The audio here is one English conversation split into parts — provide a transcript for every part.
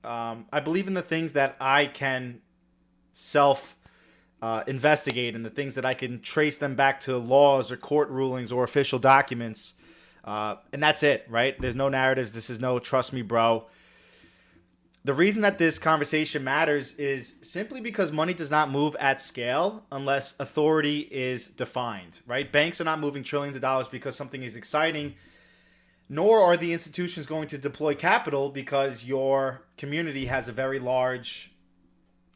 I believe in the things that I can self investigate and the things that I can trace them back to laws or court rulings or official documents. And that's it, right? There's no narratives. This is no trust me, bro. The reason that this conversation matters is simply because money does not move at scale unless authority is defined, right? Banks are not moving trillions of dollars because something is exciting, nor are the institutions going to deploy capital because your community has a very large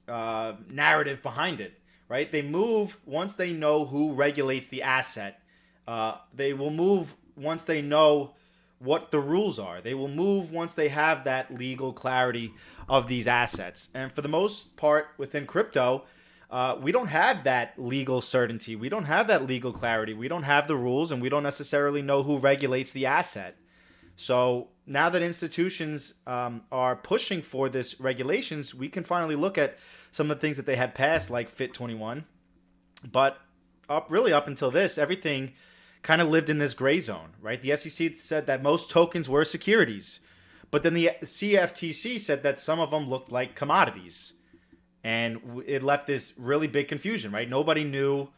narrative behind it, right? They move once they know who regulates the asset. They will move once they know what the rules are. They will move once they have that legal clarity of these assets. And for the most part, within crypto, we don't have that legal certainty. We don't have that legal clarity. We don't have the rules, and we don't necessarily know who regulates the asset. So now that institutions are pushing for this regulations, we can finally look at some of the things that they had passed, like Fit 21. But up until this, everything kind of lived in this gray zone, right? The SEC said that most tokens were securities, but then the CFTC said that some of them looked like commodities. And it left this really big confusion, right? Nobody knew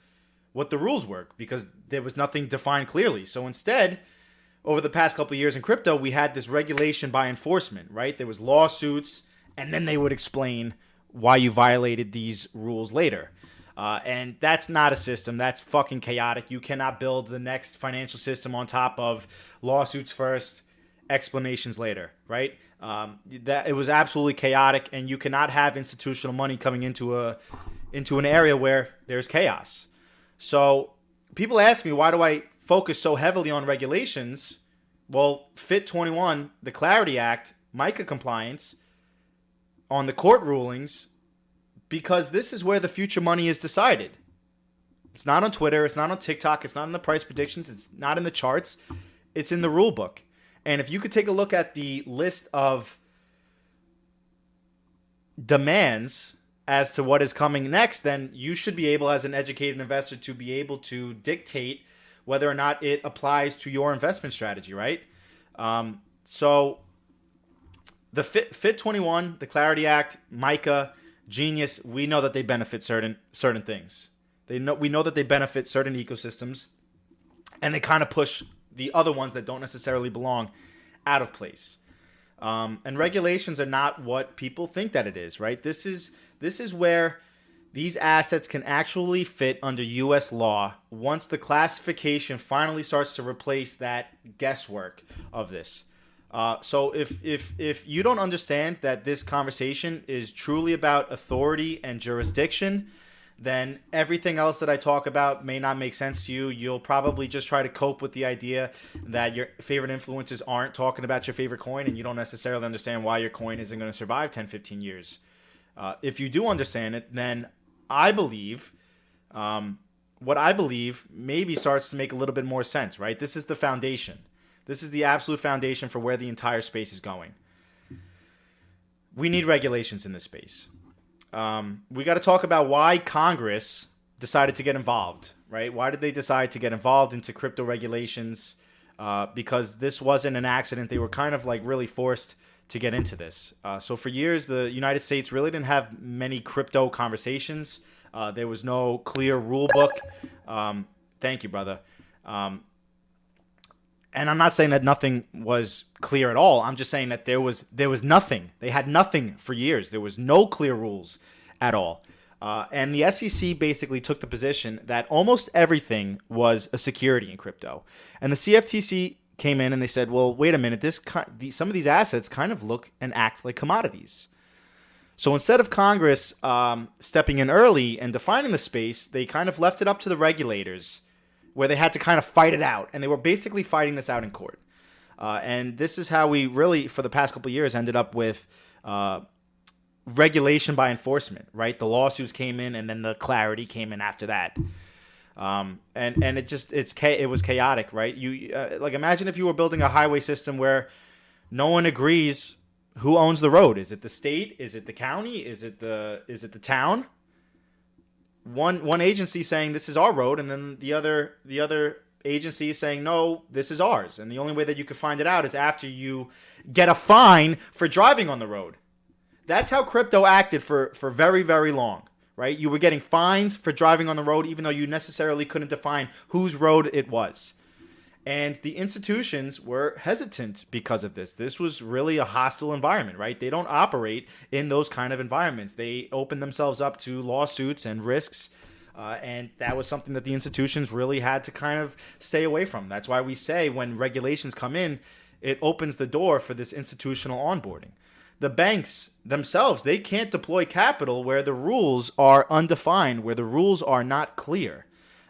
what the rules were because there was nothing defined clearly. So instead, over the past couple of years in crypto, we had this regulation by enforcement, right? There was lawsuits, and then they would explain why you violated these rules later. And that's not a system. That's fucking chaotic. You cannot build the next financial system on top of lawsuits first, explanations later, right? That it was absolutely chaotic, and you cannot have institutional money coming into an area where there's chaos. So people ask me, why do I focus so heavily on regulations? Well, Fit 21, the Clarity Act, MiCA compliance, on the court rulings, because this is where the future money is decided. It's not on Twitter. It's not on TikTok. It's not in the price predictions. It's not in the charts. It's in the rule book. And if you could take a look at the list of demands as to what is coming next, then you should be able, as an educated investor, to be able to dictate whether or not it applies to your investment strategy, right? So the Fit 21, the Clarity Act, MiCA, Genius, we know that they benefit certain things. We know that they benefit certain ecosystems, and they kind of push the other ones that don't necessarily belong out of place. And regulations are not what people think that it is, right? This is where these assets can actually fit under U.S. law once the classification finally starts to replace that guesswork of this. So if you don't understand that this conversation is truly about authority and jurisdiction, then everything else that I talk about may not make sense to you. You'll probably just try to cope with the idea that your favorite influencers aren't talking about your favorite coin, and you don't necessarily understand why your coin isn't going to survive 10, 15 years. If you do understand it, then I believe what I believe maybe starts to make a little bit more sense, right? This is the foundation. This is the absolute foundation for where the entire space is going. We need regulations in this space. We got to talk about why Congress decided to get involved, right? Why did they decide to get involved into crypto regulations? Because this wasn't an accident. They were kind of like really forced to get into this. So for years, the United States really didn't have many crypto conversations. There was no clear rule book. Thank you, brother. And I'm not saying that nothing was clear at all. I'm just saying that there was nothing. They had nothing for years. There was no clear rules at all. And the SEC basically took the position that almost everything was a security in crypto. And the CFTC came in and they said, well, wait a minute. Some of these assets kind of look and act like commodities. So instead of Congress stepping in early and defining the space, they kind of left it up to the regulators, where they had to kind of fight it out. And they were basically fighting this out in court. And this is how we really, for the past couple of years, ended up with regulation by enforcement, right? The lawsuits came in, and then the clarity came in after that. And it was chaotic, right? Like imagine if you were building a highway system where no one agrees who owns the road. Is it the state? Is it the county? Is it the town? One agency saying this is our road, and then the other agency is saying no, this is ours. And the only way that you can find it out is after you get a fine for driving on the road. That's how crypto acted for very, very long, right? You were getting fines for driving on the road, even though you necessarily couldn't define whose road it was. And the institutions were hesitant because of this. This was really a hostile environment, right? They don't operate in those kind of environments. They open themselves up to lawsuits and risks. And that was something that the institutions really had to kind of stay away from. That's why we say when regulations come in, it opens the door for this institutional onboarding. The banks themselves, they can't deploy capital where the rules are undefined, where the rules are not clear.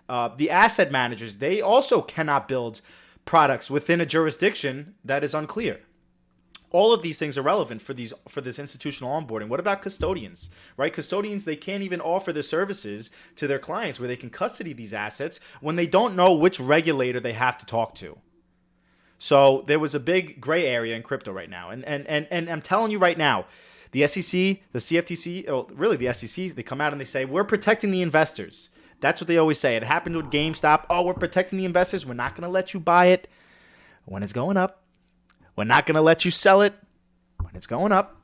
The asset managers, they also cannot build products within a jurisdiction that is unclear. All of these things are relevant for this institutional onboarding. What about custodians, right? Custodians, they can't even offer their services to their clients where they can custody these assets when they don't know which regulator they have to talk to. So there was a big gray area in crypto right now. And I'm telling you right now, the SEC, the CFTC, oh, really the SEC, they come out and they say, we're protecting the investors. That's what they always say. It happened with GameStop. Oh, we're protecting the investors. We're not going to let you buy it when it's going up. We're not going to let you sell it when it's going up.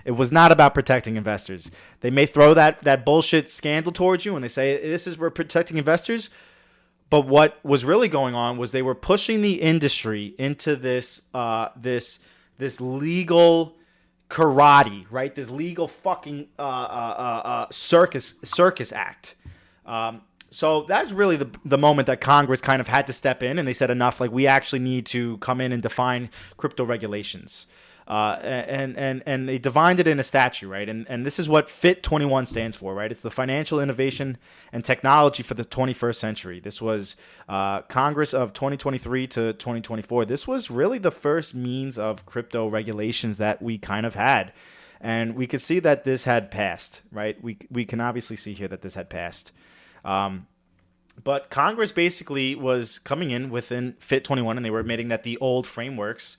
It was not about protecting investors. They may throw that bullshit scandal towards you and they say, we're protecting investors. But what was really going on was they were pushing the industry into this legal karate, right? This legal fucking circus act. So that's really the moment that Congress kind of had to step in and they said enough. Like, we actually need to come in and define crypto regulations. And they defined it in a statute, right? And this is what FIT 21 stands for, right? It's the Financial Innovation and Technology for the 21st Century. This was Congress of 2023 to 2024. This was really the first means of crypto regulations that we kind of had. And we could see that this had passed, right? We can obviously see here that this had passed. But Congress basically was coming in within FIT 21 and they were admitting that the old frameworks,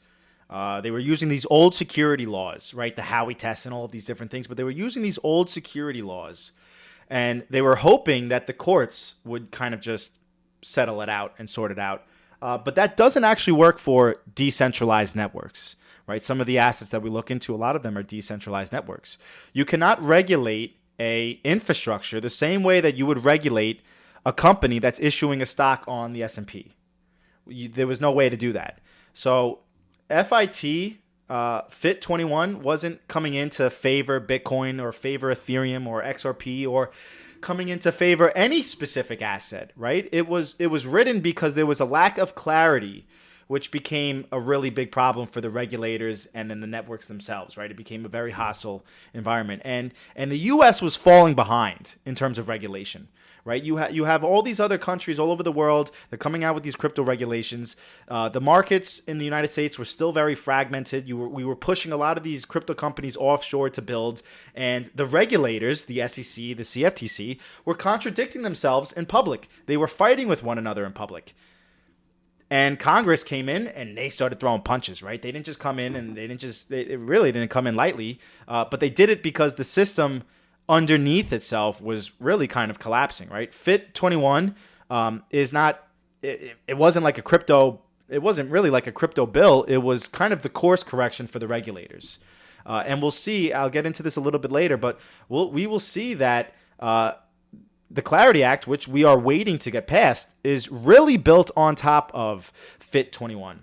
they were using these old security laws, right? The Howey test and all of these different things, but they were using these old security laws and they were hoping that the courts would kind of just settle it out and sort it out. But that doesn't actually work for decentralized networks, right? Some of the assets that we look into, a lot of them are decentralized networks. You cannot regulate a infrastructure the same way that you would regulate a company that's issuing a stock on the S&P. There was no way to do that. So FIT, FIT 21 wasn't coming in to favor Bitcoin or favor Ethereum or XRP or coming in to favor any specific asset, right? It was written because there was a lack of clarity, which became a really big problem for the regulators and then the networks themselves, right? It became a very hostile environment. And the U.S. was falling behind in terms of regulation, right? You have all these other countries all over the world. They're coming out with these crypto regulations. The markets in the United States were still very fragmented. We were pushing a lot of these crypto companies offshore to build. And the regulators, the SEC, the CFTC, were contradicting themselves in public. They were fighting with one another in public. And Congress came in and they started throwing punches, right? They didn't just come in and it really didn't come in lightly, but they did it because the system underneath itself was really kind of collapsing, right? FIT 21 is not, it wasn't like a crypto, it wasn't really like a crypto bill. It was kind of the course correction for the regulators. And we'll see, I'll get into this a little bit later, but we will see that the Clarity Act, which we are waiting to get passed, is really built on top of FIT 21.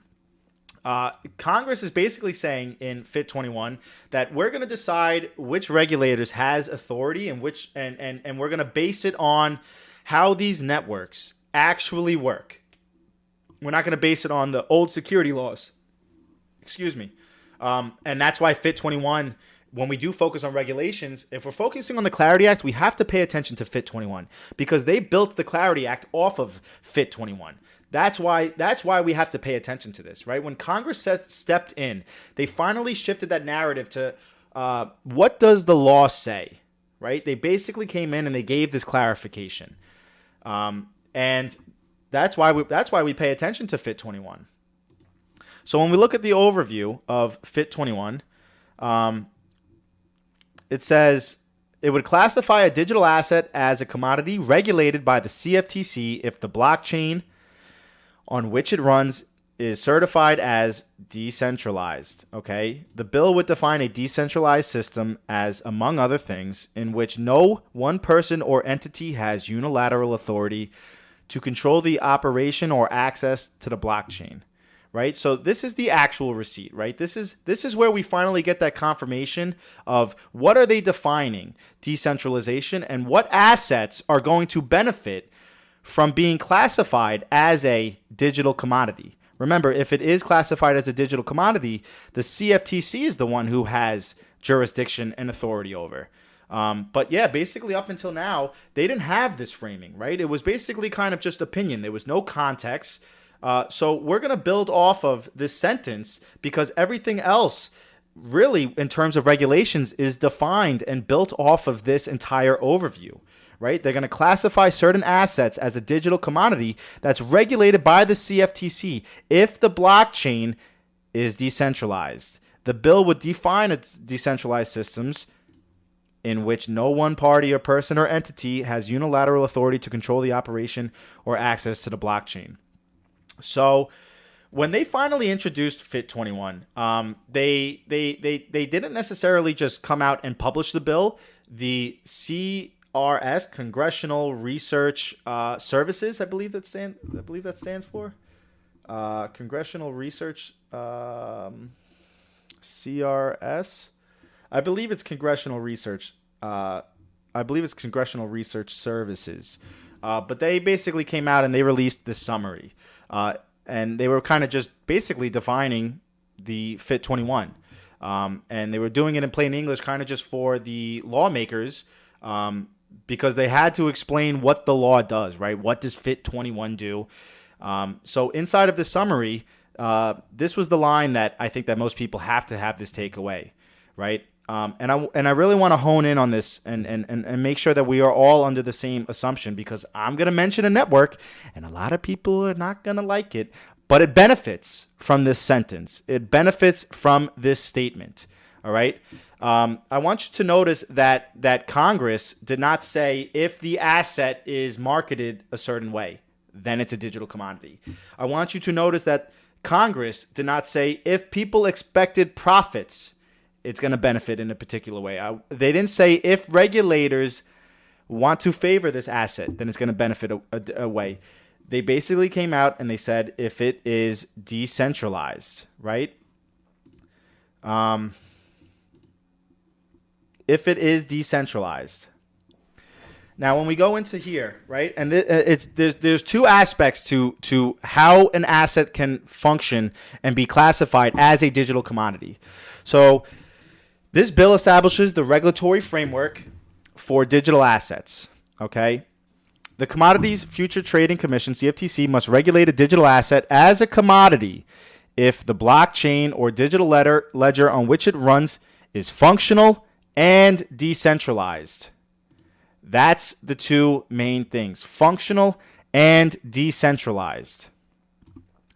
Congress is basically saying in FIT 21 that we're going to decide which regulators has authority and which and we're going to base it on how these networks actually work. We're not going to base it on the old security laws. Excuse me. And that's why FIT 21, when we do focus on regulations, if we're focusing on the Clarity Act, we have to pay attention to FIT 21 because they built the Clarity Act off of FIT 21. That's why we have to pay attention to this, right? When Congress stepped in, they finally shifted that narrative to what does the law say, right? They basically came in and they gave this clarification, and that's why we pay attention to FIT 21. So when we look at the overview of FIT 21, it says it would classify a digital asset as a commodity regulated by the CFTC if the blockchain on which it runs is certified as decentralized, okay? The bill would define a decentralized system as, among other things, in which no one person or entity has unilateral authority to control the operation or access to the blockchain, right? So this is the actual receipt, right? This is where we finally get that confirmation of what are they defining decentralization and what assets are going to benefit from being classified as a digital commodity. Remember, if it is classified as a digital commodity, the CFTC is the one who has jurisdiction and authority over. But yeah, basically up until now, they didn't have this framing, right? It was basically kind of just opinion. There was no context. So we're going to build off of this sentence because everything else really in terms of regulations is defined and built off of this entire overview. Right? They're going to classify certain assets as a digital commodity that's regulated by the CFTC if the blockchain is decentralized. The bill would define its decentralized systems in which no one party or person or entity has unilateral authority to control the operation or access to the blockchain. So when they finally introduced FIT21, they didn't necessarily just come out and publish the bill. The Congressional Research Services, I believe that stands for Congressional Research CRS. I believe it's Congressional Research. I believe it's Congressional Research Services. But they basically came out and they released this summary, and they were kind of just basically defining the FIT21, and they were doing it in plain English, kind of just for the lawmakers. Because they had to explain what the law does, right? What does FIT21 do? So inside of the summary, this was the line that I think that most people have to have this takeaway, right? And I really want to hone in on this and make sure that we are all under the same assumption, because I'm going to mention a network and a lot of people are not going to like it, but it benefits from this sentence. It benefits from this statement, all right? I want you to notice that Congress did not say if the asset is marketed a certain way, then it's a digital commodity. I want you to notice that Congress did not say if people expected profits, it's going to benefit in a particular way. They didn't say if regulators want to favor this asset, then it's going to benefit a way. They basically came out and they said if it is decentralized, right? If it is decentralized. Now, when we go into here, right, and there's two aspects to how an asset can function and be classified as a digital commodity. So this bill establishes the regulatory framework for digital assets, okay? The Commodities Future Trading Commission, CFTC, must regulate a digital asset as a commodity if the blockchain or digital ledger on which it runs is functional and decentralized. That's the two main things, functional and decentralized.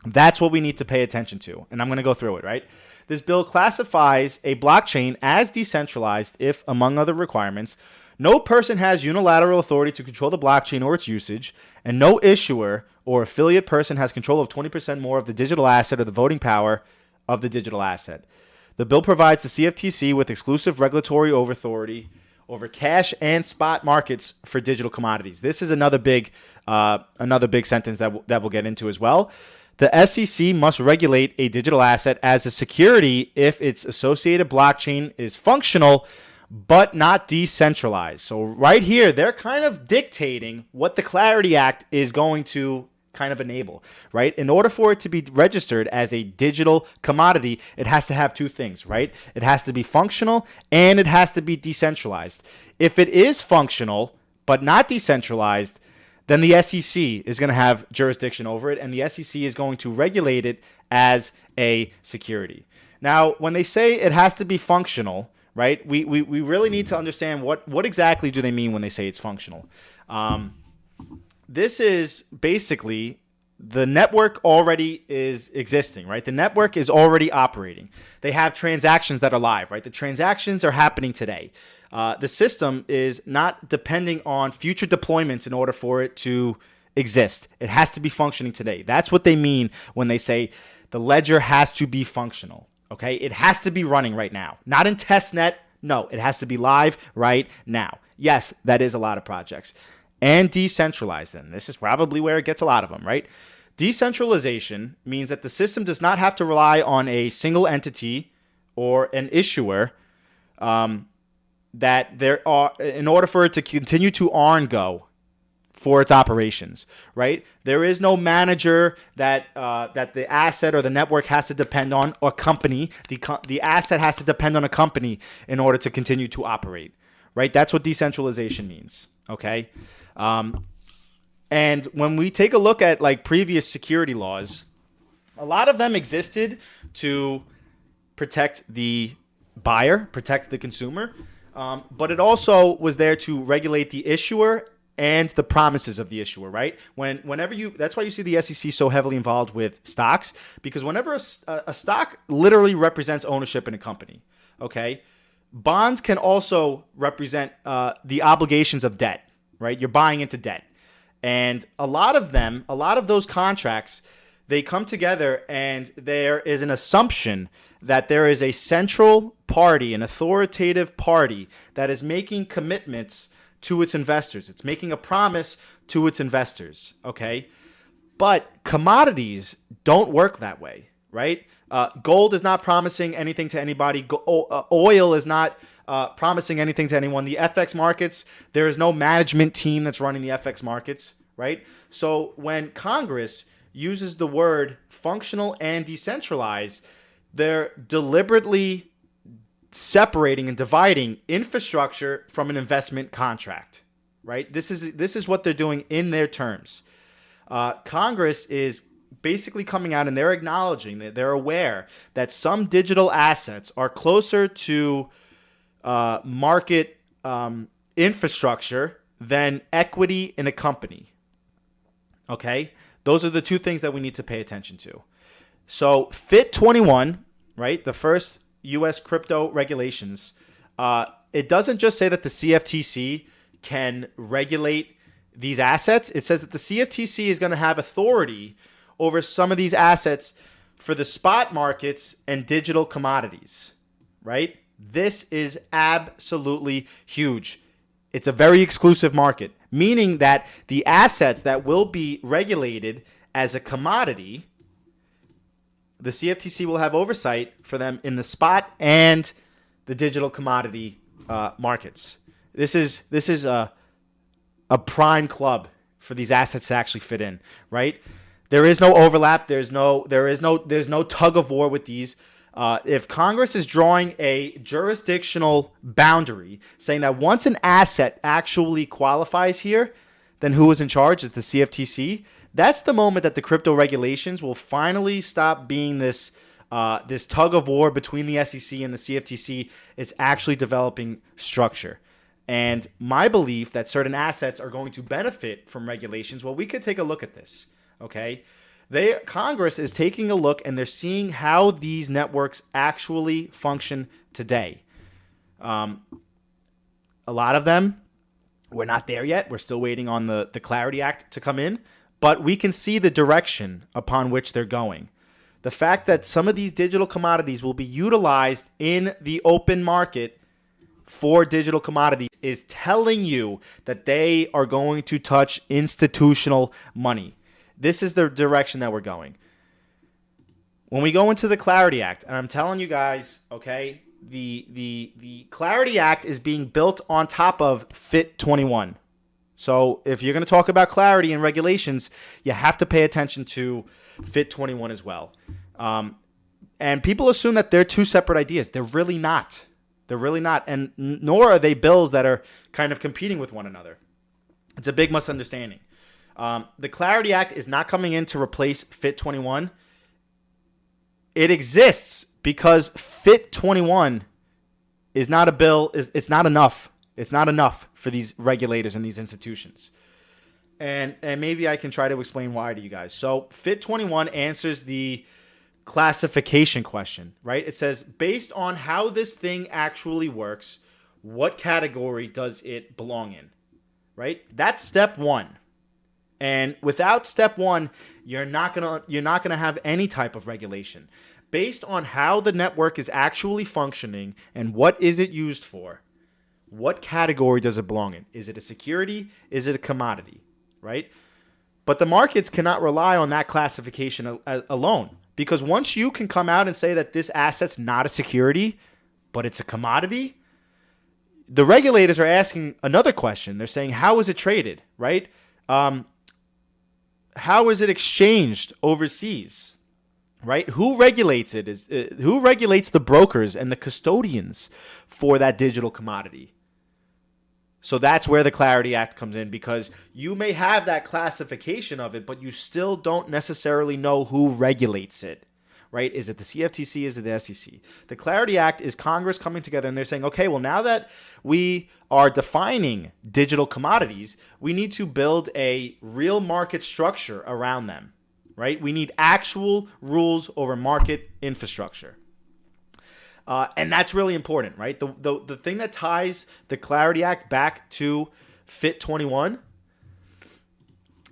That's what we need to pay attention to, and I'm going to go through it, right? This bill classifies a blockchain as decentralized if, among other requirements, no person has unilateral authority to control the blockchain or its usage, and no issuer or affiliate person has control of 20% more of the digital asset or the voting power of the digital asset. The bill provides the CFTC with exclusive regulatory authority over cash and spot markets for digital commodities. This is another big sentence that we'll get into as well. The SEC must regulate a digital asset as a security if its associated blockchain is functional but not decentralized. So right here, they're kind of dictating what the Clarity Act is going to kind of enable, right? In order for it to be registered as a digital commodity, it has to have two things, right? It has to be functional and it has to be decentralized. If it is functional but not decentralized, then the SEC is going to have jurisdiction over it, and the SEC is going to regulate it as a security. Now, when they say it has to be functional, right, we really need to understand what exactly do they mean when they say it's functional. This is basically the network already is existing, right? The network is already operating. They have transactions that are live, right? The transactions are happening today. The system is not depending on future deployments in order for it to exist. It has to be functioning today. That's what they mean when they say the ledger has to be functional. Okay, it has to be running right now, not in testnet. No, it has to be live right now. Yes, that is a lot of projects. And decentralized, and this is probably where it gets a lot of them, right? Decentralization means that the system does not have to rely on a single entity or an issuer that there are in order for it to continue to go for its operations, right? There is no manager that the asset or the network has to depend on, or company. The asset has to depend on a company in order to continue to operate, right? That's what decentralization means, okay? And when we take a look at like previous security laws, a lot of them existed to protect the buyer, protect the consumer, but it also was there to regulate the issuer and the promises of the issuer, right? That's why you see the SEC so heavily involved with stocks, because whenever a stock literally represents ownership in a company, okay? Bonds can also represent the obligations of debt, right? You're buying into debt. And a lot of those contracts, they come together and there is an assumption that there is a central party, an authoritative party that is making commitments to its investors. It's making a promise to its investors, okay? But commodities don't work that way, right? Gold is not promising anything to anybody. Oil is not promising anything to anyone. The FX markets, there is no management team that's running the FX markets, right? So when Congress uses the word functional and decentralized, they're deliberately separating and dividing infrastructure from an investment contract, right? This is what they're doing in their terms. Congress is basically coming out and they're acknowledging that they're aware that some digital assets are closer to market infrastructure than equity in a company. Okay? Those are the two things that we need to pay attention to. So FIT 21, right, the first U.S. crypto regulations, it doesn't just say that the CFTC can regulate these assets. It says that the CFTC is going to have authority over some of these assets for the spot markets and digital commodities, right? This is absolutely huge. It's a very exclusive market, meaning that the assets that will be regulated as a commodity, the CFTC will have oversight for them in the spot and the digital commodity markets. This is a prime club for these assets to actually fit in, right? There is no overlap. There's no tug of war with these. If Congress is drawing a jurisdictional boundary, saying that once an asset actually qualifies here, then who is in charge is the CFTC. That's the moment that the crypto regulations will finally stop being this tug of war between the SEC and the CFTC. It's actually developing structure. And my belief that certain assets are going to benefit from regulations, well, we could take a look at this, okay? Congress is taking a look and they're seeing how these networks actually function today. A lot of them, we're not there yet. We're still waiting on the Clarity Act to come in, but we can see the direction upon which they're going. The fact that some of these digital commodities will be utilized in the open market for digital commodities is telling you that they are going to touch institutional money. This is the direction that we're going. When we go into the Clarity Act, and I'm telling you guys, okay, the Clarity Act is being built on top of FIT 21. So if you're going to talk about clarity and regulations, you have to pay attention to FIT 21 as well. And people assume that they're two separate ideas. They're really not. They're really not. And nor are they bills that are kind of competing with one another. It's a big misunderstanding. The Clarity Act is not coming in to replace FIT 21. It exists because FIT 21 is not a bill. It's not enough. It's not enough for these regulators and these institutions. And maybe I can try to explain why to you guys. So FIT 21 answers the classification question, right? It says, based on how this thing actually works, what category does it belong in, right? That's step one. And without step one, you're not gonna have any type of regulation. Based on how the network is actually functioning and what is it used for, what category does it belong in? Is it a security? Is it a commodity? Right? But the markets cannot rely on that classification alone, because once you can come out and say that this asset's not a security, but it's a commodity, the regulators are asking another question. They're saying, how is it traded, right? How is it exchanged overseas, right? Who regulates it? Who regulates the brokers and the custodians for that digital commodity? So that's where the Clarity Act comes in, because you may have that classification of it, but you still don't necessarily know who regulates it, right? Is it the CFTC? Is it the SEC? The Clarity Act is Congress coming together and they're saying, okay, well, now that we are defining digital commodities, we need to build a real market structure around them, right? We need actual rules over market infrastructure. And that's really important, right? The thing that ties the Clarity Act back to Fit 21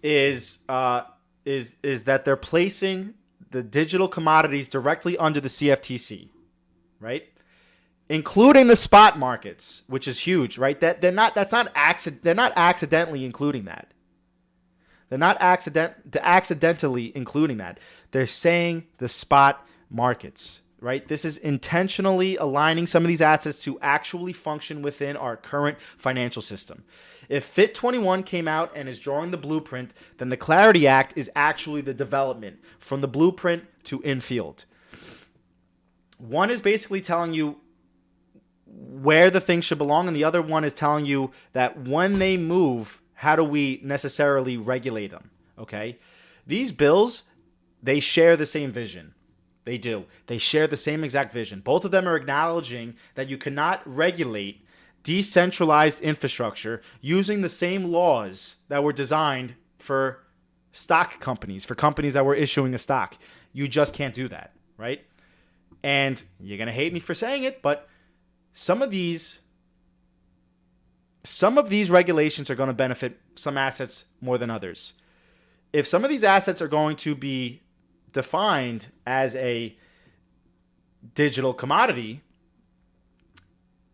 is that they're placing the digital commodities directly under the CFTC, right? Including the spot markets, which is huge, right? They're not accidentally including that. They're not accidentally including that. They're saying the spot markets. Right? This is intentionally aligning some of these assets to actually function within our current financial system. If Fit 21 came out and is drawing the blueprint, then the Clarity Act is actually the development from the blueprint to infield. One is basically telling you where the things should belong, and the other one is telling you that when they move, how do we necessarily regulate them? Okay? These bills, they share the same vision. They do. They share the same exact vision. Both of them are acknowledging that you cannot regulate decentralized infrastructure using the same laws that were designed for stock companies, for companies that were issuing a stock. You just can't do that, right? And you're going to hate me for saying it, but some of these regulations are going to benefit some assets more than others. If some of these assets are going to be defined as a digital commodity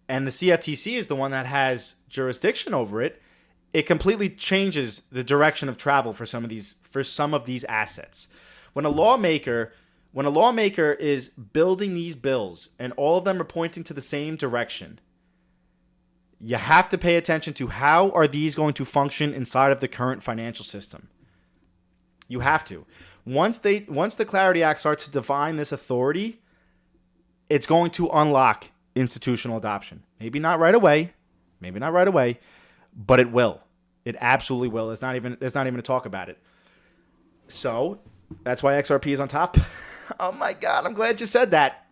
and the CFTC is the one that has jurisdiction over it, it completely changes the direction of travel for some of these assets. When a lawmaker is building these bills and all of them are pointing to the same direction, you have to pay attention to how are these going to function inside of the current financial system. You have to. Once the Clarity Act starts to define this authority, it's going to unlock institutional adoption. Maybe not right away, but it will. It absolutely will. There's not even a talk about it. So that's why XRP is on top. Oh my God, I'm glad you said that.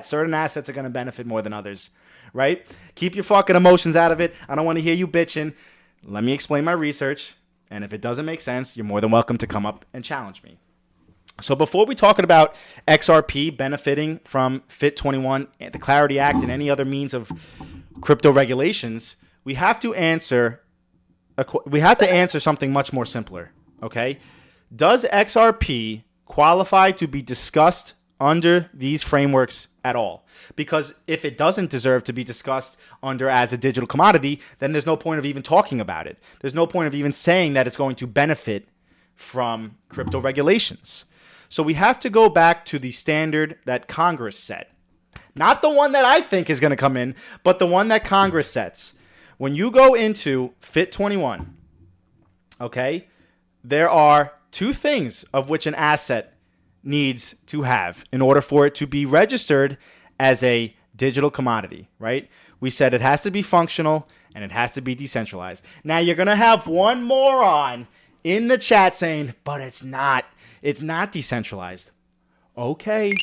Certain assets are going to benefit more than others, right? Keep your fucking emotions out of it. I don't want to hear you bitching. Let me explain my research. And if it doesn't make sense, you're more than welcome to come up and challenge me. So before we talk about XRP benefiting from Fit 21, the Clarity Act, and any other means of crypto regulations, we have to answer something much more simpler. Okay? Does XRP qualify to be discussed under these frameworks at all? Because if it doesn't deserve to be discussed under as a digital commodity, then there's no point of even talking about it. There's no point of even saying that it's going to benefit from crypto regulations. So we have to go back to the standard that Congress set. Not the one that I think is going to come in, but the one that Congress sets. When you go into Fit 21, okay, there are two things of which an asset needs to have in order for it to be registered as a digital commodity, right? We said it has to be functional and it has to be decentralized. Now you're going to have one moron in the chat saying, but it's not decentralized. Okay,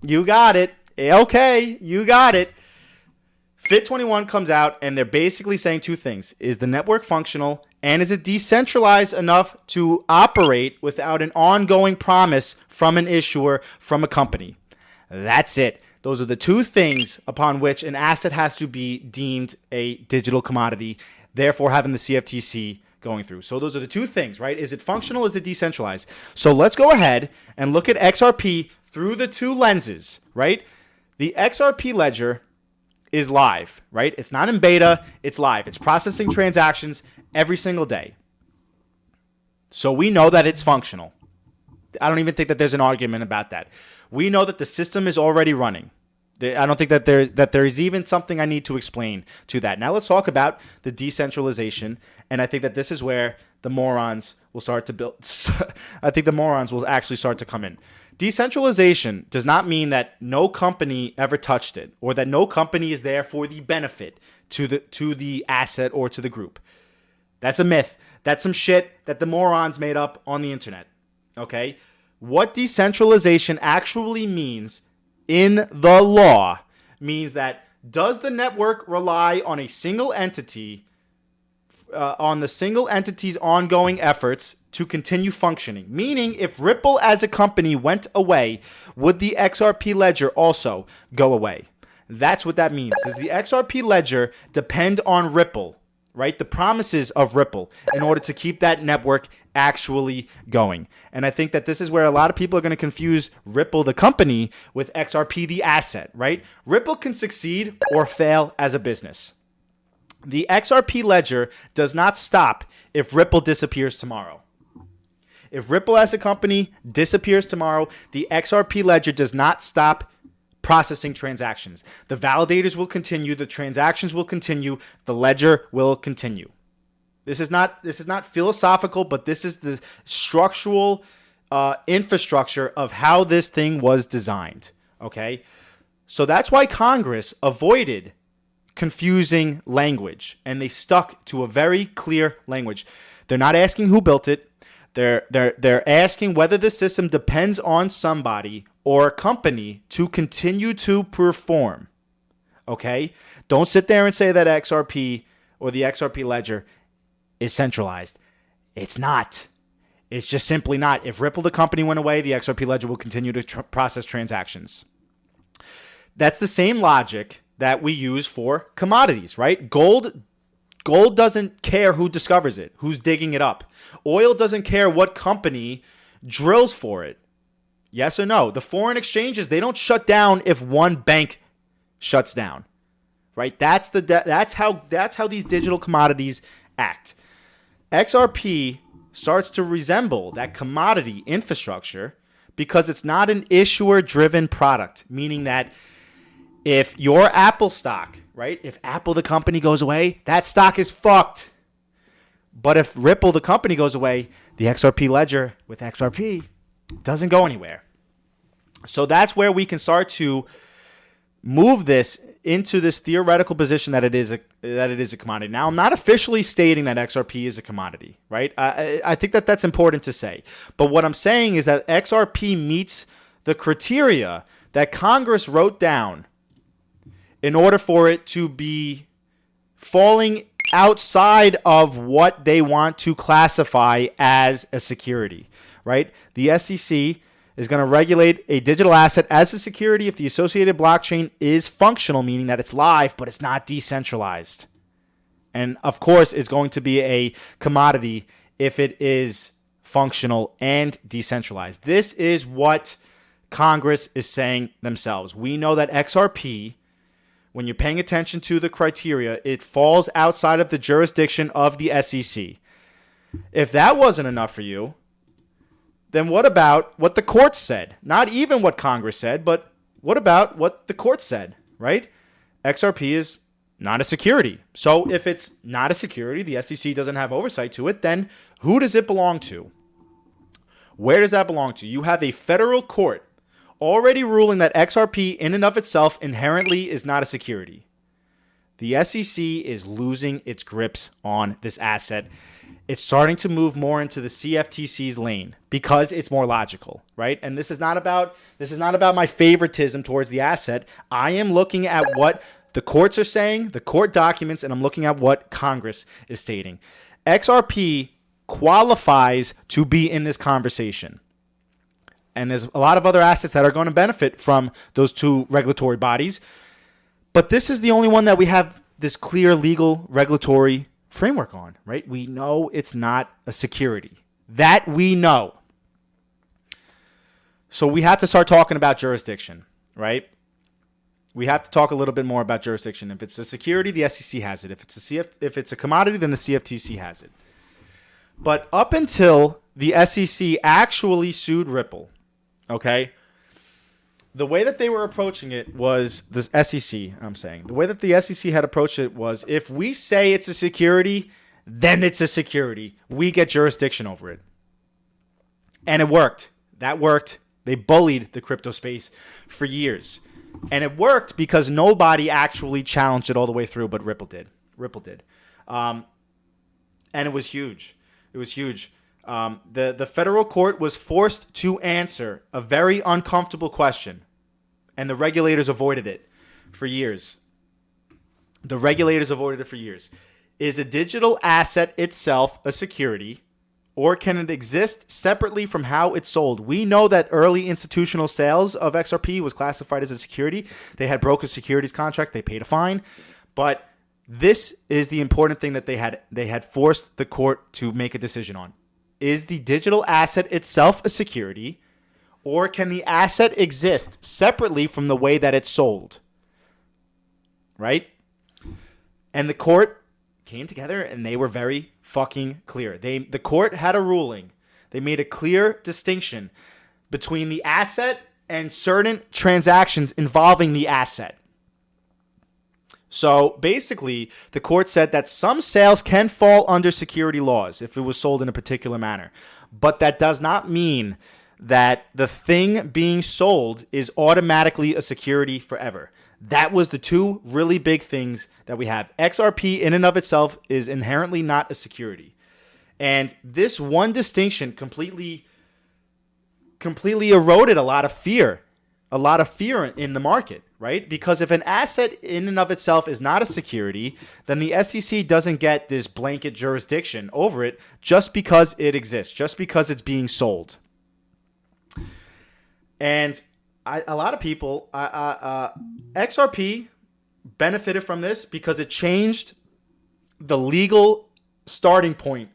you got it. Okay, you got it. Fit 21 comes out and they're basically saying two things. Is the network functional and is it decentralized enough to operate without an ongoing promise from an issuer, from a company? That's it. Those are the two things upon which an asset has to be deemed a digital commodity, therefore having the CFTC going through. So those are the two things, right? Is it functional? Is it decentralized? So let's go ahead and look at XRP through the two lenses, right? The XRP ledger is live, right? It's not in beta, it's live. It's processing transactions every single day. So we know that it's functional. I don't even think that there's an argument about that. We know that the system is already running. I don't think that there is even something I need to explain to that. Now let's talk about the decentralization, and I think that this is where the morons will start to build. I think the morons will actually start to come in. Decentralization does not mean that no company ever touched it, or that no company is there for the benefit to the asset or to the group. That's a myth. That's some shit that the morons made up on the internet. Okay? What decentralization actually means in the law means that does the network rely on a single entity, on the single entity's ongoing efforts to continue functioning? Meaning, if Ripple as a company went away, would the XRP ledger also go away? That's what that means. Does the XRP ledger depend on Ripple, right? The promises of Ripple in order to keep that network actually going. And I think that this is where a lot of people are going to confuse Ripple, the company, with XRP, the asset, right? Ripple can succeed or fail as a business. The XRP ledger does not stop if Ripple disappears tomorrow. If Ripple as a company disappears tomorrow, the XRP ledger does not stop processing transactions. The validators will continue, the transactions will continue, the ledger will continue. This is not philosophical, but this is the structural infrastructure of how this thing was designed. Okay, so that's why Congress avoided confusing language, and they stuck to a very clear language. They're not asking who built it. They're asking whether the system depends on somebody or a company to continue to perform. Okay, don't sit there and say that XRP or the XRP ledger is centralized. It's not. It's just simply not. If Ripple, the company, went away, the XRP ledger will continue to process transactions. That's the same logic that we use for commodities, right? Gold doesn't care who discovers it, who's digging it up. Oil doesn't care what company drills for it. Yes or no? The foreign exchanges, they don't shut down if one bank shuts down, right? That's how these digital commodities act. XRP starts to resemble that commodity infrastructure because it's not an issuer-driven product, meaning that if your Apple stock, right, if Apple the company goes away, that stock is fucked. But if Ripple the company goes away, the XRP ledger with XRP doesn't go anywhere. So that's where we can start to move this into this theoretical position that it is a commodity. Now, I'm not officially stating that XRP is a commodity, right? I think that that's important to say. But what I'm saying is that XRP meets the criteria that Congress wrote down in order for it to be falling outside of what they want to classify as a security, right? The SEC is going to regulate a digital asset as a security if the associated blockchain is functional, meaning that it's live, but it's not decentralized. And of course, it's going to be a commodity if it is functional and decentralized. This is what Congress is saying themselves. We know that XRP, when you're paying attention to the criteria, it falls outside of the jurisdiction of the SEC. If that wasn't enough for you, then what about what the courts said? Not even what Congress said, but what about what the courts said, right? XRP is not a security. So if it's not a security, the SEC doesn't have oversight to it, then who does it belong to? Where does that belong to? You have a federal court already ruling that XRP in and of itself inherently is not a security. The SEC is losing its grips on this asset. It's starting to move more into the CFTC's lane because it's more logical, right? And this is not about my favoritism towards the asset. I am looking at what the courts are saying, the court documents, and I'm looking at what Congress is stating. XRP qualifies to be in this conversation. And there's a lot of other assets that are going to benefit from those two regulatory bodies. But this is the only one that we have this clear legal regulatory framework on, right? We know it's not a security. That we know. So we have to start talking about jurisdiction, right? We have to talk a little bit more about jurisdiction. If it's a security, the SEC has it. If it's a commodity, then the CFTC has it. But up until the SEC actually sued Ripple, okay, the way that they were approaching it was the SEC, the way that the SEC had approached it was, if we say it's a security, then it's a security. We get jurisdiction over it. And it worked. That worked. They bullied the crypto space for years. And it worked because nobody actually challenged it all the way through, but Ripple did. And it was huge. It was huge. The federal court was forced to answer a very uncomfortable question, and the regulators avoided it for years. Is a digital asset itself a security, or can it exist separately from how it's sold? We know that early institutional sales of XRP was classified as a security. They had broke a securities contract. They paid a fine. But this is the important thing that they had forced the court to make a decision on. Is the digital asset itself a security, or can the asset exist separately from the way that it's sold? Right? And the court came together and they were very fucking clear. The court had a ruling. They made a clear distinction between the asset and certain transactions involving the asset. So basically, the court said that some sales can fall under security laws if it was sold in a particular manner. But that does not mean that the thing being sold is automatically a security forever. That was the two really big things that we have. XRP in and of itself is inherently not a security. And this one distinction completely eroded a lot of fear in the market, right? Because if an asset in and of itself is not a security, then the SEC doesn't get this blanket jurisdiction over it just because it exists, just because it's being sold. And a lot of people, XRP benefited from this because it changed the legal starting point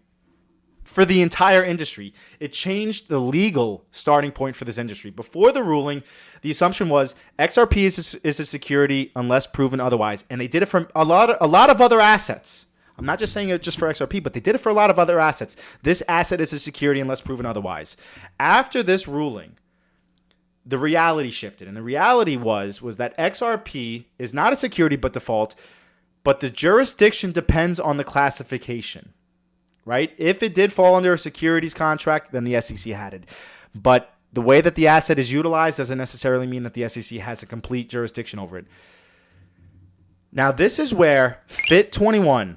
for the entire industry. It changed the legal starting point for this industry. Before the ruling, the assumption was XRP is a security unless proven otherwise. And they did it for a lot of other assets. I'm not just saying it just for XRP, but they did it for a lot of other assets. This asset is a security unless proven otherwise. After this ruling, the reality shifted. And the reality was that XRP is not a security but default, but the jurisdiction depends on the classification, right? If it did fall under a securities contract, then the SEC had it. But the way that the asset is utilized doesn't necessarily mean that the SEC has a complete jurisdiction over it. Now, this is where FIT 21,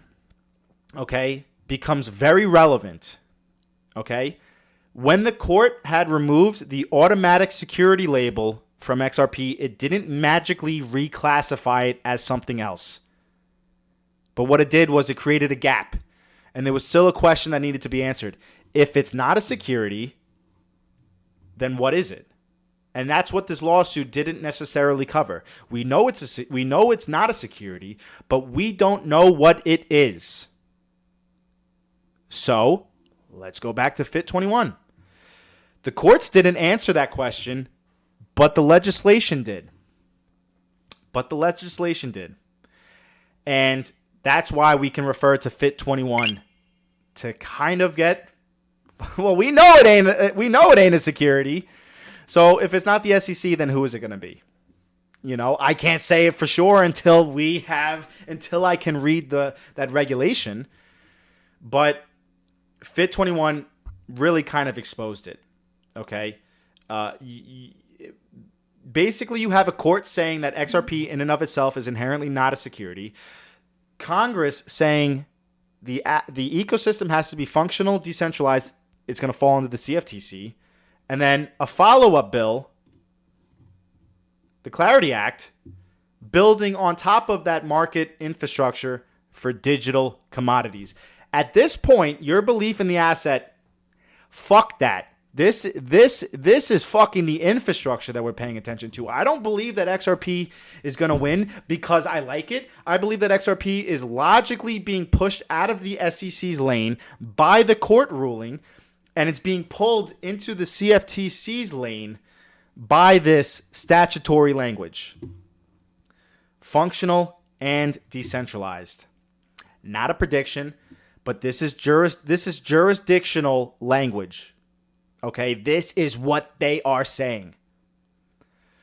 okay, becomes very relevant, okay? When the court had removed the automatic security label from XRP, it didn't magically reclassify it as something else. But what it did was it created a gap. And there was still a question that needed to be answered. If it's not a security, then what is it? And that's what this lawsuit didn't necessarily cover. We know it's not a security, but we don't know what it is. So, let's go back to FIT 21. The courts didn't answer that question, but the legislation did. And that's why we can refer to FIT 21 to kind of get, well, we know it ain't a security. So if it's not the SEC, then who is it going to be? You know, I can't say it for sure until I can read that regulation. But FIT 21 really kind of exposed it. Okay. Basically, you have a court saying that XRP in and of itself is inherently not a security. Congress saying the ecosystem has to be functional, decentralized. It's going to fall under the CFTC. And then a follow-up bill, the Clarity Act, building on top of that market infrastructure for digital commodities. At this point, your belief in the asset, fuck that. This is fucking the infrastructure that we're paying attention to. I don't believe that XRP is going to win because I like it. I believe that XRP is logically being pushed out of the SEC's lane by the court ruling, and it's being pulled into the CFTC's lane by this statutory language. Functional and decentralized. Not a prediction, but this is jurisdictional language. Okay, this is what they are saying.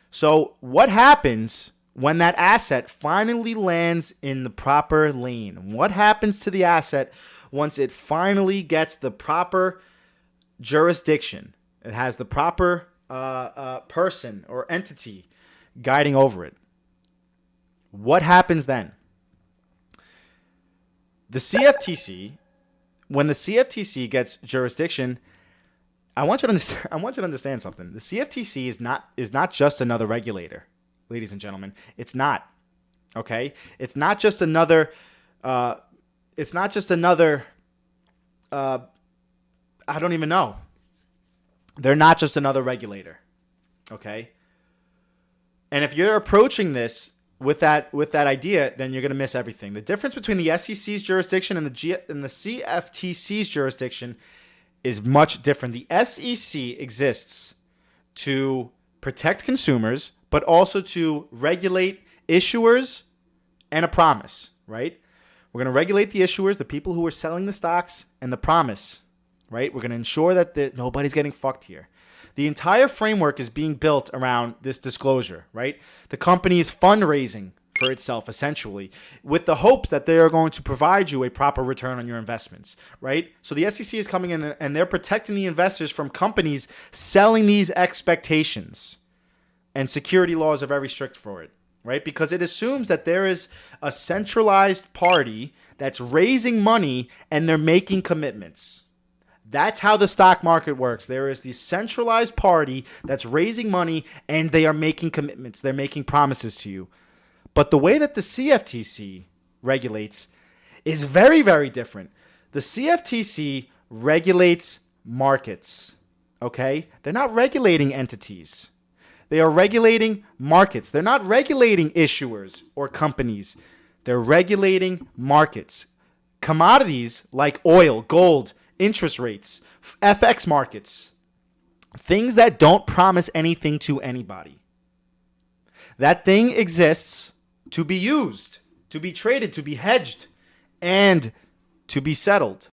So what happens when that asset finally lands in the proper lane? What happens to the asset once it finally gets the proper jurisdiction? It has the proper person or entity guiding over it. What happens then? The CFTC, when the CFTC gets jurisdiction, I want you to understand something. The CFTC is not just another regulator, ladies and gentlemen. It's not. Okay? It's not just another I don't even know. They're not just another regulator. Okay? And if you're approaching this with that idea, then you're going to miss everything. The difference between the SEC's jurisdiction and the CFTC's jurisdiction is much different. The SEC exists to protect consumers, but also to regulate issuers and a promise, right? We're going to regulate the issuers, the people who are selling the stocks, and the promise, right? We're going to ensure that nobody's getting fucked here. The entire framework is being built around this disclosure, right? The company is fundraising for itself, essentially, with the hopes that they are going to provide you a proper return on your investments, right? So the SEC is coming in and they're protecting the investors from companies selling these expectations. And security laws are very strict for it, right? Because it assumes that there is a centralized party that's raising money and they're making commitments. That's how the stock market works. There is the centralized party that's raising money and they are making commitments. They're making promises to you. But the way that the CFTC regulates is very, very different. The CFTC regulates markets, okay? They're not regulating entities. They are regulating markets. They're not regulating issuers or companies. They're regulating markets. Commodities like oil, gold, interest rates, FX markets, things that don't promise anything to anybody. That thing exists to be used, to be traded, to be hedged, and to be settled.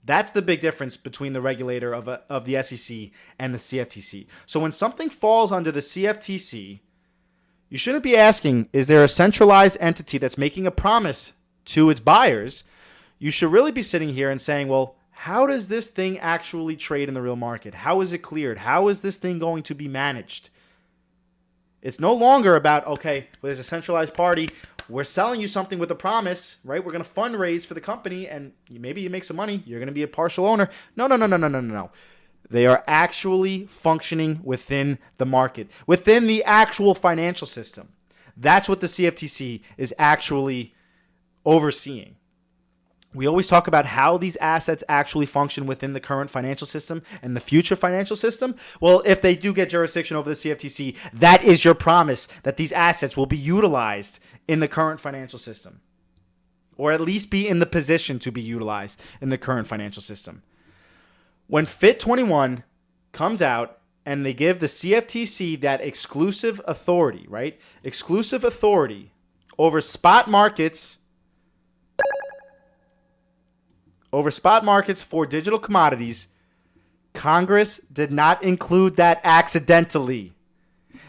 That's the big difference between the regulator of the SEC and the CFTC. So when something falls under the CFTC, you shouldn't be asking, is there a centralized entity that's making a promise to its buyers? You should really be sitting here and saying, well, how does this thing actually trade in the real market? How is it cleared? How is this thing going to be managed? It's no longer about, okay, well, there's a centralized party. We're selling you something with a promise, right? We're going to fundraise for the company, and maybe you make some money. You're going to be a partial owner. No. They are actually functioning within the market, within the actual financial system. That's what the CFTC is actually overseeing. We always talk about how these assets actually function within the current financial system and the future financial system. Well, if they do get jurisdiction over the CFTC, that is your promise that these assets will be utilized in the current financial system, or at least be in the position to be utilized in the current financial system. When FIT 21 comes out and they give the CFTC that exclusive authority, right? Exclusive authority over spot markets for digital commodities, Congress did not include that accidentally.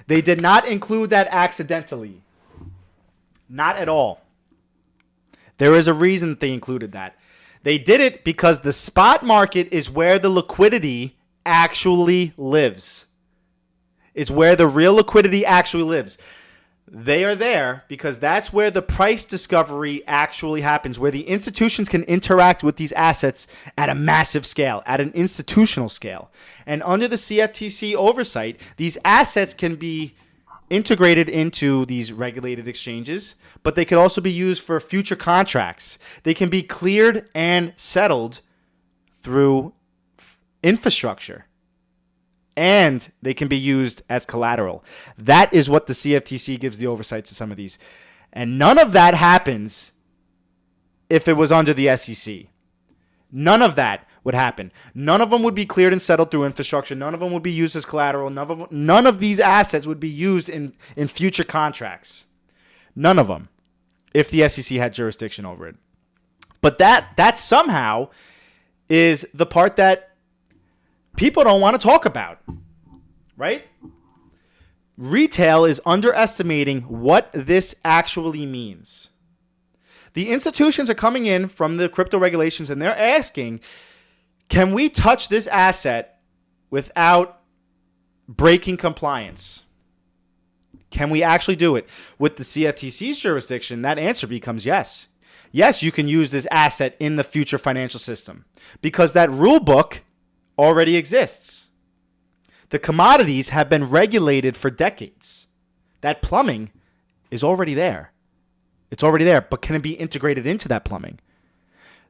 They did not include that accidentally. Not at all. There is a reason that they included that. They did it because the spot market is where the liquidity actually lives. It's where the real liquidity actually lives. They are there because that's where the price discovery actually happens, where the institutions can interact with these assets at a massive scale, at an institutional scale. And under the CFTC oversight, these assets can be integrated into these regulated exchanges, but they could also be used for future contracts. They can be cleared and settled through infrastructure, and they can be used as collateral. That is what the CFTC gives the oversight to some of these. And none of that happens if it was under the SEC. None of that would happen. None of them would be cleared and settled through infrastructure. None of them would be used as collateral. None of these assets would be used in future contracts. None of them, if the SEC had jurisdiction over it. But that somehow is the part that people don't want to talk about, right? Retail is underestimating what this actually means. The institutions are coming in from the crypto regulations and they're asking, can we touch this asset without breaking compliance? Can we actually do it? With the CFTC's jurisdiction, that answer becomes yes. Yes, you can use this asset in the future financial system because that rule book already exists. The commodities have been regulated for decades. That plumbing is already there. It's already there, but can it be integrated into that plumbing?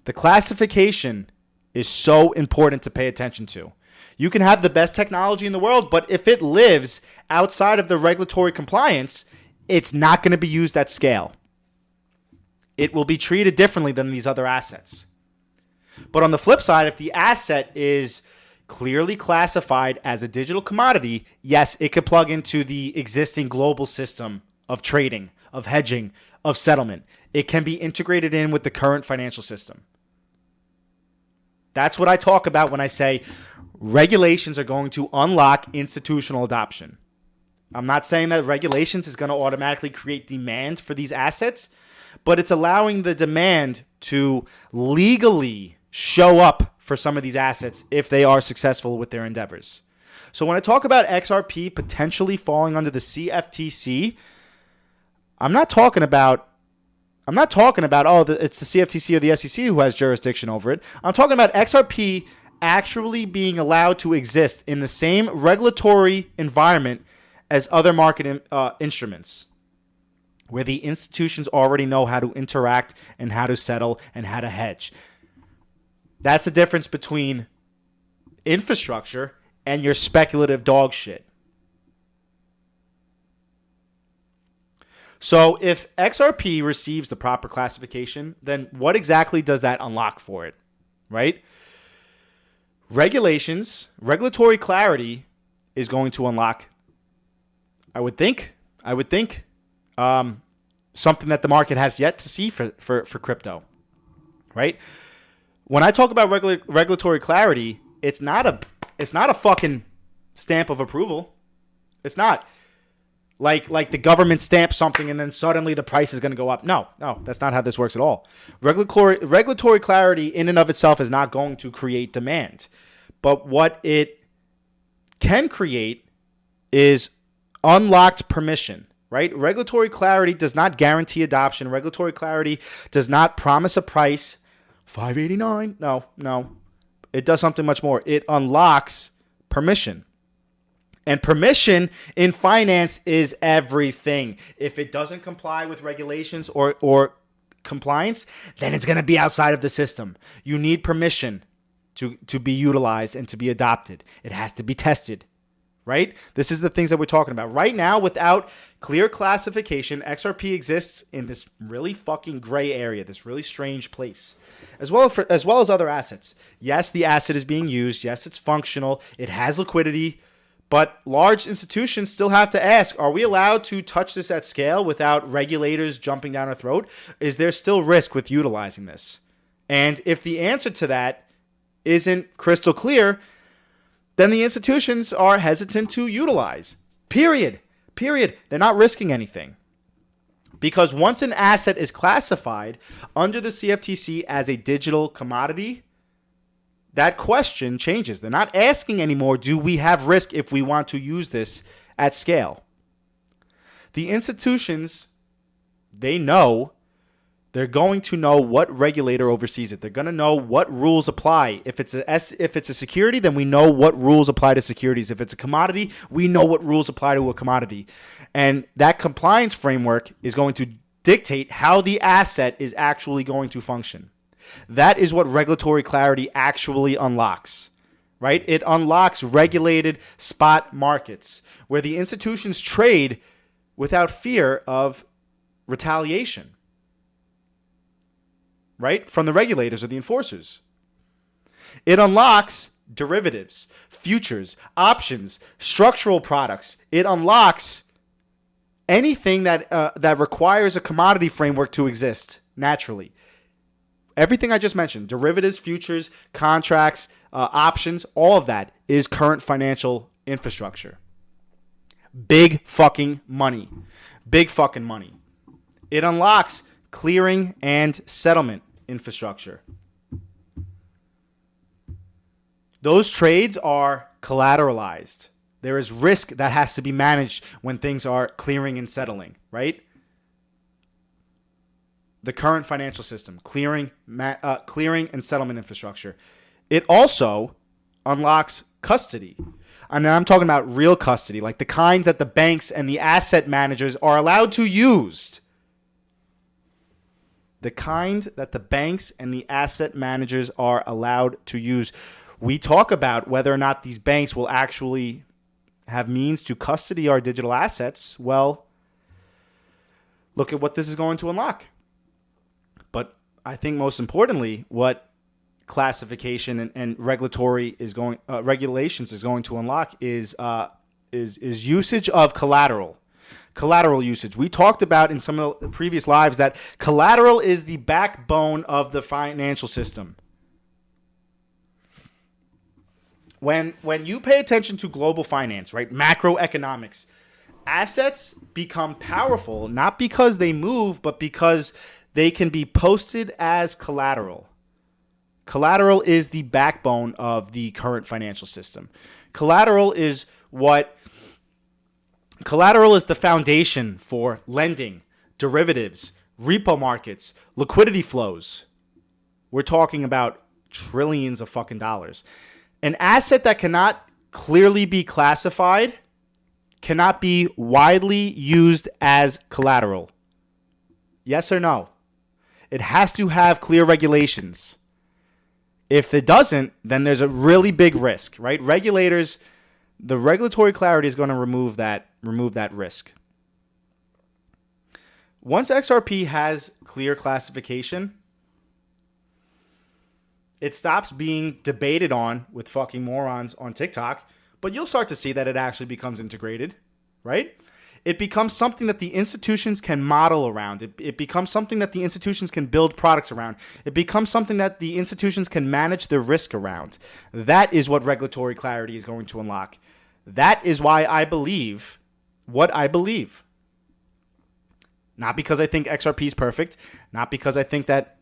The classification is so important to pay attention to. You can have the best technology in the world, but if it lives outside of the regulatory compliance, it's not going to be used at scale. It will be treated differently than these other assets. But on the flip side, if the asset is clearly classified as a digital commodity, yes, it could plug into the existing global system of trading, of hedging, of settlement. It can be integrated in with the current financial system. That's what I talk about when I say regulations are going to unlock institutional adoption. I'm not saying that regulations is going to automatically create demand for these assets, but it's allowing the demand to legally show up for some of these assets if they are successful with their endeavors. So when I talk about XRP potentially falling under the CFTC, I'm not talking about it's the CFTC or the SEC who has jurisdiction over it. I'm talking about XRP actually being allowed to exist in the same regulatory environment as other market instruments, where the institutions already know how to interact and how to settle and how to hedge. That's the difference between infrastructure and your speculative dog shit. So if XRP receives the proper classification, then what exactly does that unlock for it, right? Regulatory clarity is going to unlock, I would think, something that the market has yet to see for crypto, right? When I talk about regulatory clarity, it's not a fucking stamp of approval. It's not. Like the government stamps something and then suddenly the price is going to go up. No, that's not how this works at all. Regulatory clarity in and of itself is not going to create demand. But what it can create is unlocked permission, right? Regulatory clarity does not guarantee adoption. Regulatory clarity does not promise a price, $5.89. No. It does something much more. It unlocks permission. And permission in finance is everything. If it doesn't comply with regulations or compliance, then it's going to be outside of the system. You need permission to be utilized and to be adopted. It has to be tested, right? This is the things that we're talking about. Right now, without clear classification, XRP exists in this really fucking gray area, this really strange place, as well as other assets. Yes, the asset is being used. Yes, it's functional. It has liquidity. But large institutions still have to ask, are we allowed to touch this at scale without regulators jumping down our throat? Is there still risk with utilizing this? And if the answer to that isn't crystal clear, then the institutions are hesitant to utilize. Period. They're not risking anything. Because once an asset is classified under the CFTC as a digital commodity, that question changes. They're not asking anymore, do we have risk if we want to use this at scale? The institutions, they're going to know what regulator oversees it. They're going to know what rules apply. If it's a security, then we know what rules apply to securities. If it's a commodity, we know what rules apply to a commodity. And that compliance framework is going to dictate how the asset is actually going to function. That is what regulatory clarity actually unlocks, right? It unlocks regulated spot markets where the institutions trade without fear of retaliation, right? From the regulators or the enforcers. It unlocks derivatives, futures, options, structural products. It unlocks anything that requires a commodity framework to exist naturally. Everything I just mentioned, derivatives, futures, contracts, options, all of that is current financial infrastructure. Big fucking money. Big fucking money. It unlocks clearing and settlement infrastructure. Those trades are collateralized. There is risk that has to be managed when things are clearing and settling, right? The current financial system, clearing and settlement infrastructure. It also unlocks custody. And I'm talking about real custody, like the kinds that the banks and the asset managers are allowed to use. The kind that the banks and the asset managers are allowed to use. We talk about whether or not these banks will actually have means to custody our digital assets. Well, look at what this is going to unlock. But I think most importantly, what classification and regulations is going to unlock is usage of collateral. Collateral usage. We talked about in some of the previous lives that collateral is the backbone of the financial system. When you pay attention to global finance, right, macroeconomics, assets become powerful not because they move, but because they can be posted as collateral. Collateral is the backbone of the current financial system. Collateral is the foundation for lending, derivatives, repo markets, liquidity flows. We're talking about trillions of fucking dollars. An asset that cannot clearly be classified cannot be widely used as collateral. Yes or no? It has to have clear regulations. If it doesn't, then there's a really big risk, right? Regulators, the regulatory clarity is going to remove that risk. Once XRP has clear classification, it stops being debated on with fucking morons on TikTok, but you'll start to see that it actually becomes integrated, right? It becomes something that the institutions can model around. It becomes something that the institutions can build products around. It becomes something that the institutions can manage their risk around. That is what regulatory clarity is going to unlock. That is why I believe what I believe. Not because I think XRP is perfect, not because I think that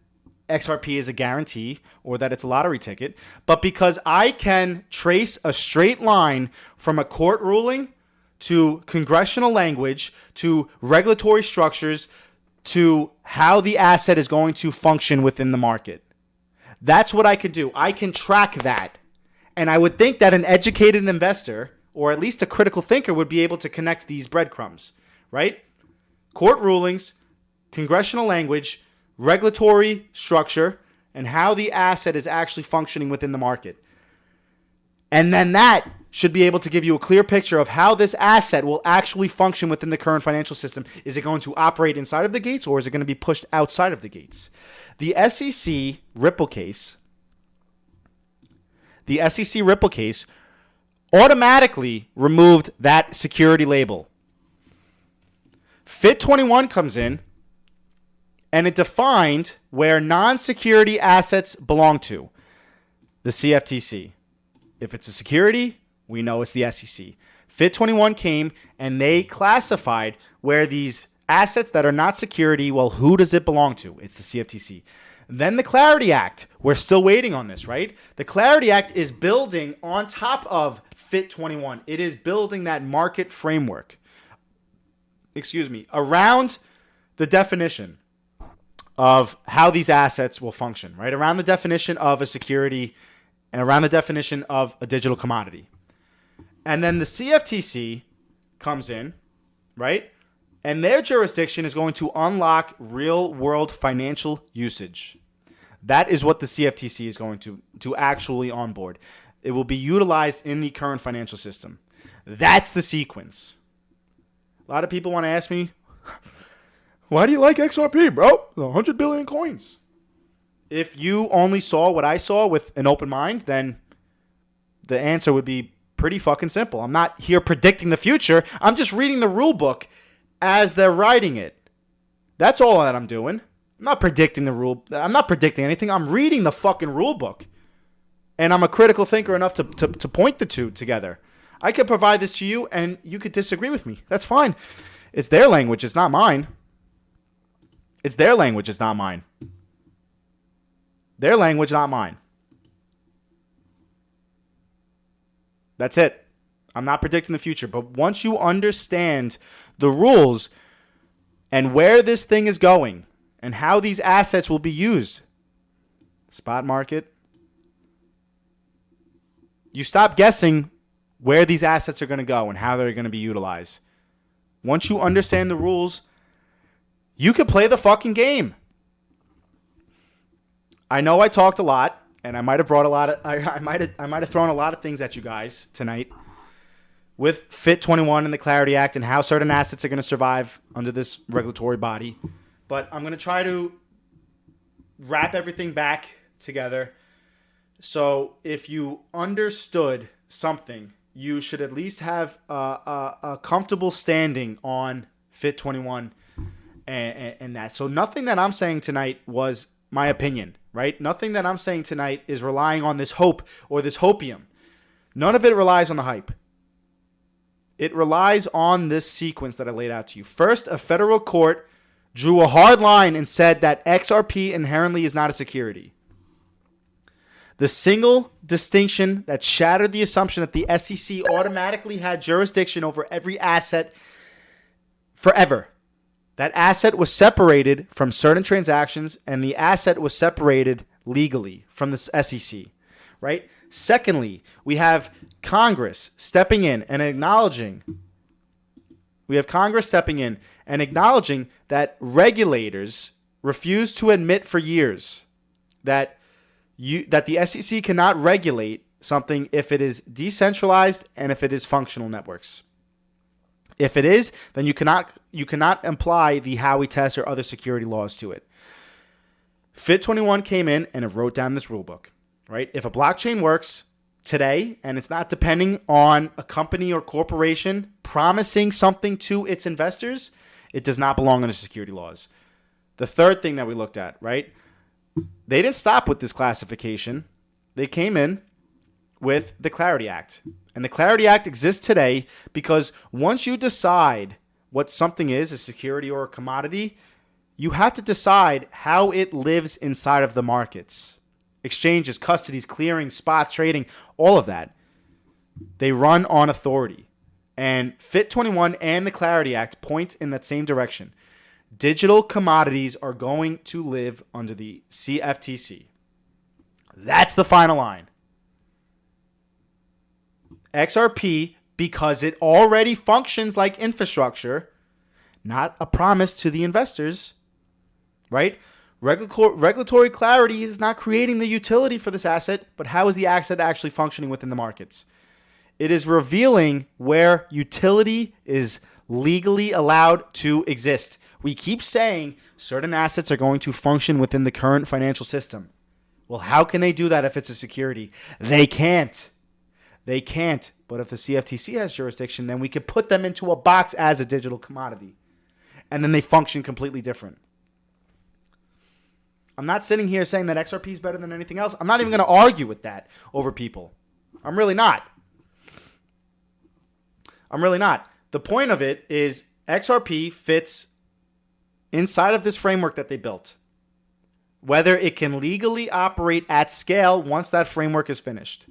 XRP is a guarantee or that it's a lottery ticket, but because I can trace a straight line from a court ruling to congressional language, to regulatory structures, to how the asset is going to function within the market. That's what I can do. I can track that. And I would think that an educated investor, or at least a critical thinker, would be able to connect these breadcrumbs, right? Court rulings, congressional language, regulatory structure, and how the asset is actually functioning within the market. And then that should be able to give you a clear picture of how this asset will actually function within the current financial system. Is it going to operate inside of the gates, or is it going to be pushed outside of the gates? The SEC Ripple case automatically removed that security label. FIT 21 comes in, and it defined where non-security assets belong to. The CFTC. If it's a security, we know it's the SEC. FIT 21 came and they classified where these assets that are not security, well, who does it belong to? It's the CFTC. Then the Clarity Act. We're still waiting on this, right? The Clarity Act is building on top of FIT 21. It is building that market framework. Around the definition of how these assets will function, right? Around the definition of a security and around the definition of a digital commodity. And then the CFTC comes in, right? And their jurisdiction is going to unlock real-world financial usage. That is what the CFTC is going to actually onboard. It will be utilized in the current financial system. That's the sequence. A lot of people want to ask me, why do you like XRP, bro? 100 billion coins. If you only saw what I saw with an open mind, then the answer would be pretty fucking simple. I'm not here predicting the future. I'm just reading the rule book as they're writing it. That's all that I'm doing. I'm not predicting the rule. I'm not predicting anything. I'm reading the fucking rule book. And I'm a critical thinker enough to point the two together. I could provide this to you and you could disagree with me. That's fine. It's their language. It's not mine. It's their language. It's not mine. Their language, not mine. That's it. I'm not predicting the future. But once you understand the rules and where this thing is going and how these assets will be used, spot market, you stop guessing where these assets are going to go and how they're going to be utilized. Once you understand the rules, you can play the fucking game. I know I talked a lot, and I might have brought a lot of I might have thrown a lot of things at you guys tonight with Fit 21 and the Clarity Act and how certain assets are going to survive under this regulatory body. But I'm going to try to wrap everything back together. So if you understood something, you should at least have a comfortable standing on Fit 21 and that. So nothing that I'm saying tonight was my opinion, right? Nothing that I'm saying tonight is relying on this hope or this hopium. None of it relies on the hype. It relies on this sequence that I laid out to you. First, a federal court drew a hard line and said that XRP inherently is not a security. The single distinction that shattered the assumption that the SEC automatically had jurisdiction over every asset forever. That asset was separated from certain transactions, and the asset was separated legally from the SEC, right? Secondly, we have Congress stepping in and acknowledging. We have Congress stepping in and acknowledging that regulators refused to admit for years that the SEC cannot regulate something if it is decentralized and if it is functional networks. If it is, then you cannot apply the Howey test or other security laws to it. Fit 21 came in and it wrote down this rule book, right? If a blockchain works today and it's not depending on a company or corporation promising something to its investors, it does not belong under security laws. The third thing that we looked at, right? They didn't stop with this classification. They came in with the Clarity Act. And the Clarity Act exists today because once you decide what something is, a security or a commodity, you have to decide how it lives inside of the markets. Exchanges, custodies, clearing, spot trading, all of that. They run on authority. And Fit 21 and the Clarity Act point in that same direction. Digital commodities are going to live under the CFTC. That's the final line. XRP, because it already functions like infrastructure, not a promise to the investors, right? Regulatory clarity is not creating the utility for this asset, but how is the asset actually functioning within the markets? It is revealing where utility is legally allowed to exist. We keep saying certain assets are going to function within the current financial system. Well, how can they do that if it's a security? They can't. They can't. But if the CFTC has jurisdiction, then we could put them into a box as a digital commodity. And then they function completely different. I'm not sitting here saying that XRP is better than anything else. I'm not even going to argue with that over people. I'm really not. The point of it is XRP fits inside of this framework that they built. Whether it can legally operate at scale once that framework is finished.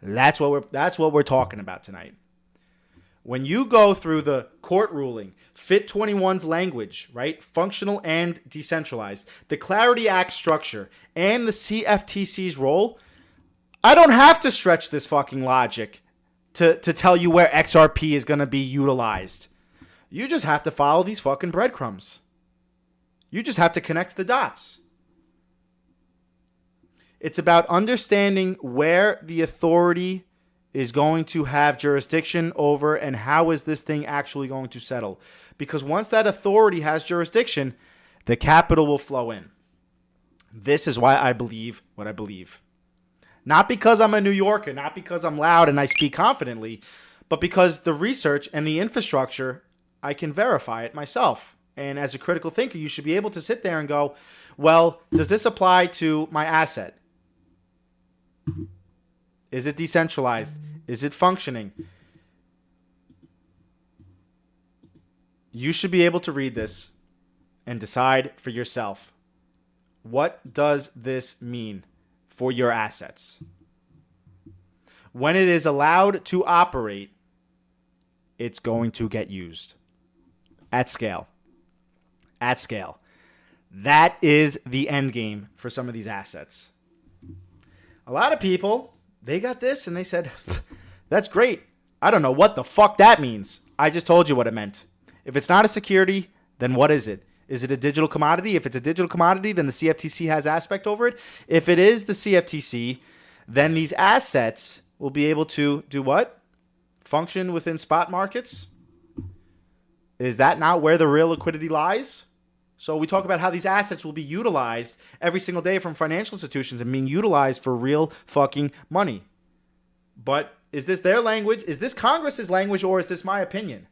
That's what we're talking about tonight. When you go through the court ruling, Fit 21's language, right? Functional and decentralized, the Clarity Act structure, and the CFTC's role, I don't have to stretch this fucking logic to tell you where XRP is going to be utilized. You just have to follow these fucking breadcrumbs. You just have to connect the dots. It's about understanding where the authority is going to have jurisdiction over and how is this thing actually going to settle. Because once that authority has jurisdiction, the capital will flow in. This is why I believe what I believe. Not because I'm a New Yorker, not because I'm loud and I speak confidently, but because the research and the infrastructure, I can verify it myself. And as a critical thinker, you should be able to sit there and go, well, does this apply to my asset? Is it decentralized? Is it functioning? You should be able to read this and decide for yourself. What does this mean for your assets? When it is allowed to operate, it's going to get used at scale. At scale. That is the end game for some of these assets. A lot of people, they got this and they said, that's great. I don't know what the fuck that means. I just told you what it meant. If it's not a security, then what is it? Is it a digital commodity? If it's a digital commodity, then the CFTC has aspect over it. If it is the CFTC, then these assets will be able to do what? Function within spot markets? Is that not where the real liquidity lies? So we talk about how these assets will be utilized every single day from financial institutions and being utilized for real fucking money. But is this their language? Is this Congress's language, or is this my opinion?